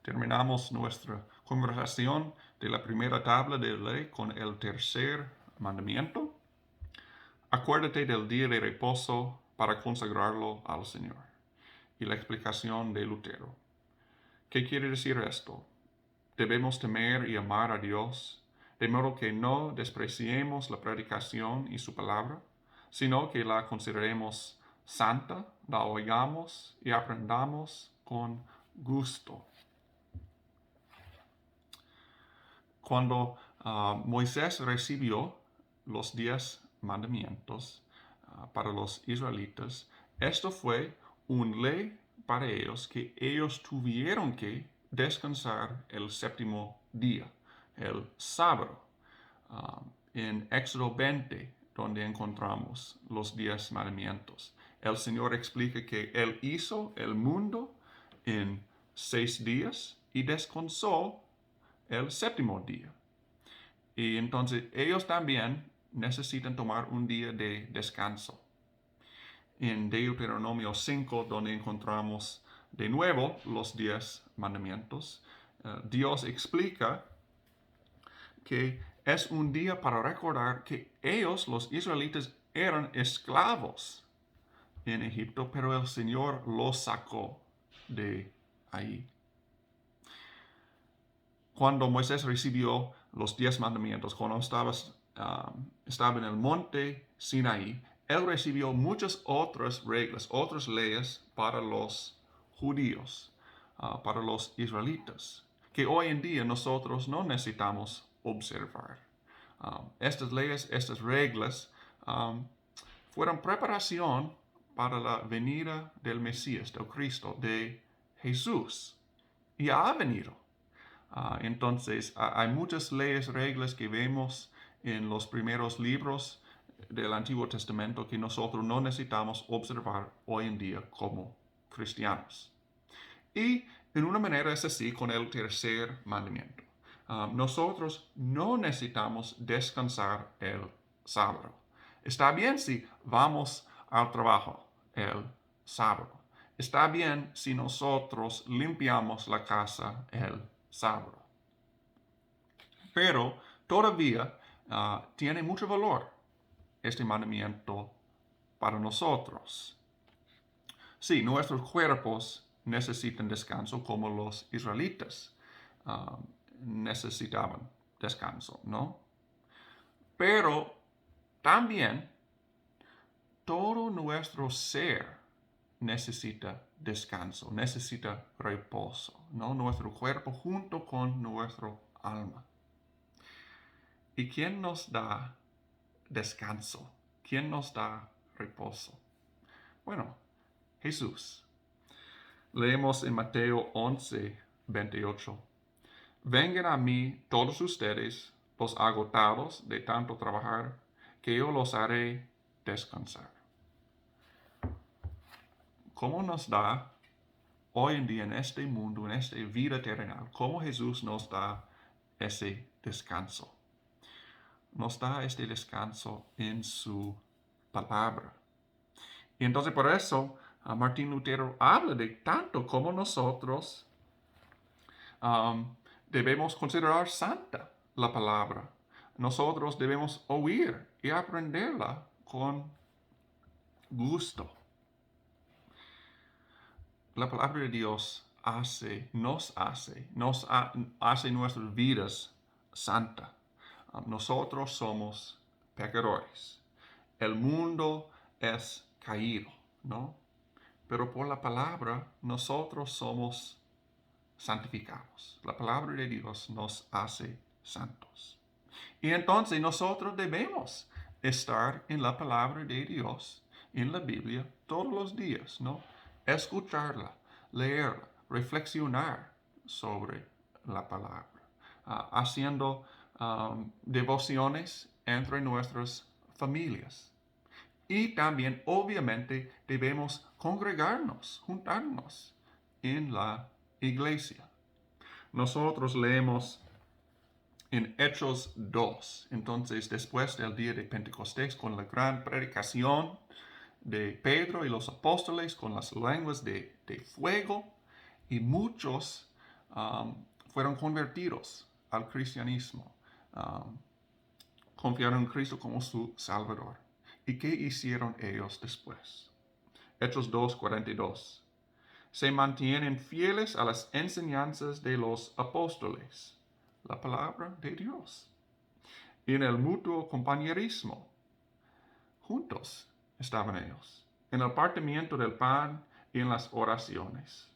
terminamos nuestra conversación de la primera tabla de la ley con el tercer mandamiento. Acuérdate del día de reposo para consagrarlo al Señor. Y la explicación de Lutero. ¿Qué quiere decir esto? Debemos temer y amar a Dios, de modo que no despreciemos la predicación y su palabra, sino que la consideremos santa, la oigamos y aprendamos con gusto. Cuando Moisés recibió los 10 mandamientos para los israelitas, esto fue una ley para ellos que ellos tuvieron que descansar el séptimo día, el sábado. En Éxodo 20, donde encontramos los 10 mandamientos, el Señor explica que Él hizo el mundo en 6 días y descansó el séptimo día. Y entonces ellos también necesitan tomar un día de descanso. En Deuteronomio 5, donde encontramos de nuevo los 10 mandamientos, Dios explica que es un día para recordar que ellos, los israelitas, eran esclavos en Egipto, pero el Señor los sacó de ahí. Cuando Moisés recibió los 10 mandamientos, cuando estaba en el monte Sinaí, él recibió muchas otras reglas, otras leyes para los judíos, para los israelitas, que hoy en día nosotros no necesitamos observar. Estas leyes, estas reglas, fueron preparación para la venida del Mesías, del Cristo, de Jesús. Y ha venido. Entonces, hay muchas leyes, reglas que vemos en los primeros libros del Antiguo Testamento que nosotros no necesitamos observar hoy en día como cristianos. Y en una manera es así con el tercer mandamiento. Nosotros no necesitamos descansar el sábado. Está bien si vamos al trabajo el sábado. Está bien si nosotros limpiamos la casa el sábado. Pero todavía tiene mucho valor este mandamiento para nosotros. Sí, nuestros cuerpos necesitan descanso como los israelitas necesitaban descanso, ¿no? Pero también todo nuestro ser necesita descanso, necesita reposo, ¿no? Nuestro cuerpo junto con nuestro alma. ¿Y quién nos da descanso? ¿Quién nos da reposo? Bueno, Jesús. Leemos en Mateo 11, 28. Vengan a mí todos ustedes, los agotados de tanto trabajar, que yo los haré descansar. ¿Cómo nos da hoy en día en este mundo, en esta vida terrenal, cómo Jesús nos da ese descanso? Nos da este descanso en su palabra. Y entonces por eso Martín Lutero habla de tanto como nosotros debemos considerar santa la palabra. Nosotros debemos oír y aprenderla con gusto. La palabra de Dios nos hace nuestras vidas santas. Nosotros somos pecadores. El mundo es caído, ¿no? Pero por la palabra nosotros somos santificados. La palabra de Dios nos hace santos. Y entonces nosotros debemos estar en la palabra de Dios, en la Biblia, todos los días, ¿no? Escucharla, leerla, reflexionar sobre la palabra, haciendo devociones entre nuestras familias. Y también, obviamente, debemos congregarnos, juntarnos en la iglesia. Nosotros leemos en Hechos 2, entonces después del día de Pentecostés, con la gran predicación de Pedro y los apóstoles, con las lenguas de fuego, y muchos fueron convertidos al cristianismo, confiaron en Cristo como su Salvador. ¿Y qué hicieron ellos después? Hechos 2:42. Se mantienen fieles a las enseñanzas de los apóstoles, la palabra de Dios, y en el mutuo compañerismo. Juntos estaban ellos, en el partimiento del pan y en las oraciones.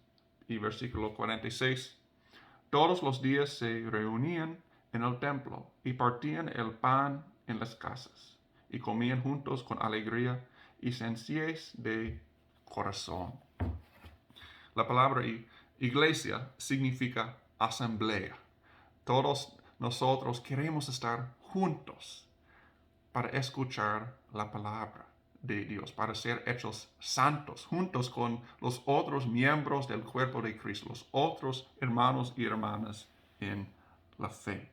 Y versículo 46. Todos los días se reunían en el templo y partían el pan en las casas y comían juntos con alegría y sencillez de corazón. La palabra iglesia significa asamblea. Todos nosotros queremos estar juntos para escuchar la palabra de Dios, para ser hechos santos, juntos con los otros miembros del cuerpo de Cristo, los otros hermanos y hermanas en la fe.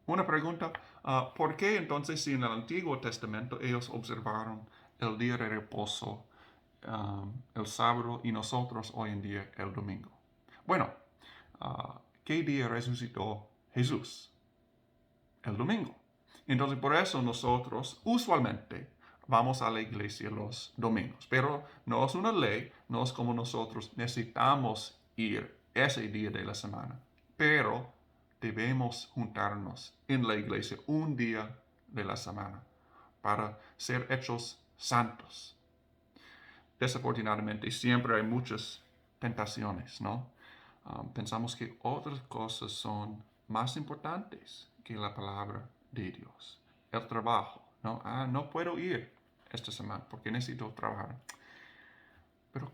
Una pregunta, ¿por qué entonces si en el Antiguo Testamento ellos observaron el día de reposo, el sábado, y nosotros hoy en día el domingo? Bueno, ¿qué día resucitó Jesús? El domingo. Entonces por eso nosotros usualmente vamos a la iglesia los domingos, pero no es una ley, no es como nosotros necesitamos ir ese día de la semana, pero debemos juntarnos en la iglesia un día de la semana para ser hechos santos. Desafortunadamente siempre hay muchas tentaciones, ¿no? Pensamos que otras cosas son más importantes que la palabra de Dios. El trabajo, ¿no? No puedo ir esta semana porque necesito trabajar. Pero,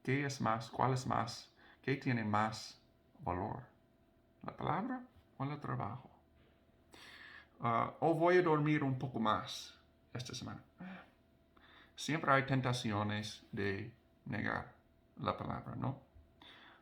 ¿qué es más? ¿Cuál es más? ¿Qué tiene más valor? ¿La palabra o el trabajo? ¿O voy a dormir un poco más esta semana? Siempre hay tentaciones de negar la palabra, ¿no?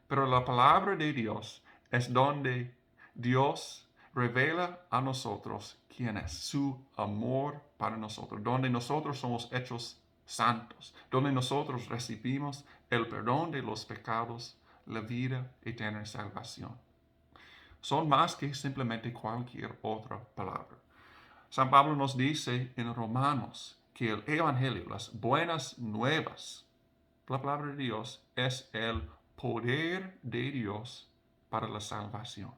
Pero la palabra de Dios es donde Dios revela a nosotros quién es, su amor para nosotros, donde nosotros somos hechos santos, donde nosotros recibimos el perdón de los pecados, la vida eterna y salvación. Son más que simplemente cualquier otra palabra. San Pablo nos dice en Romanos que el Evangelio, las buenas nuevas, la palabra de Dios, es el poder de Dios para la salvación.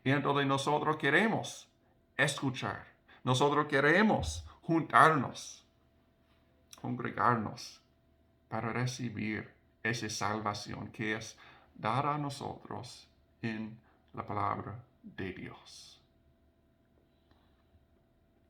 Y entonces nosotros queremos escuchar, nosotros queremos juntarnos, congregarnos para recibir esa salvación que es dada a nosotros en la palabra de Dios.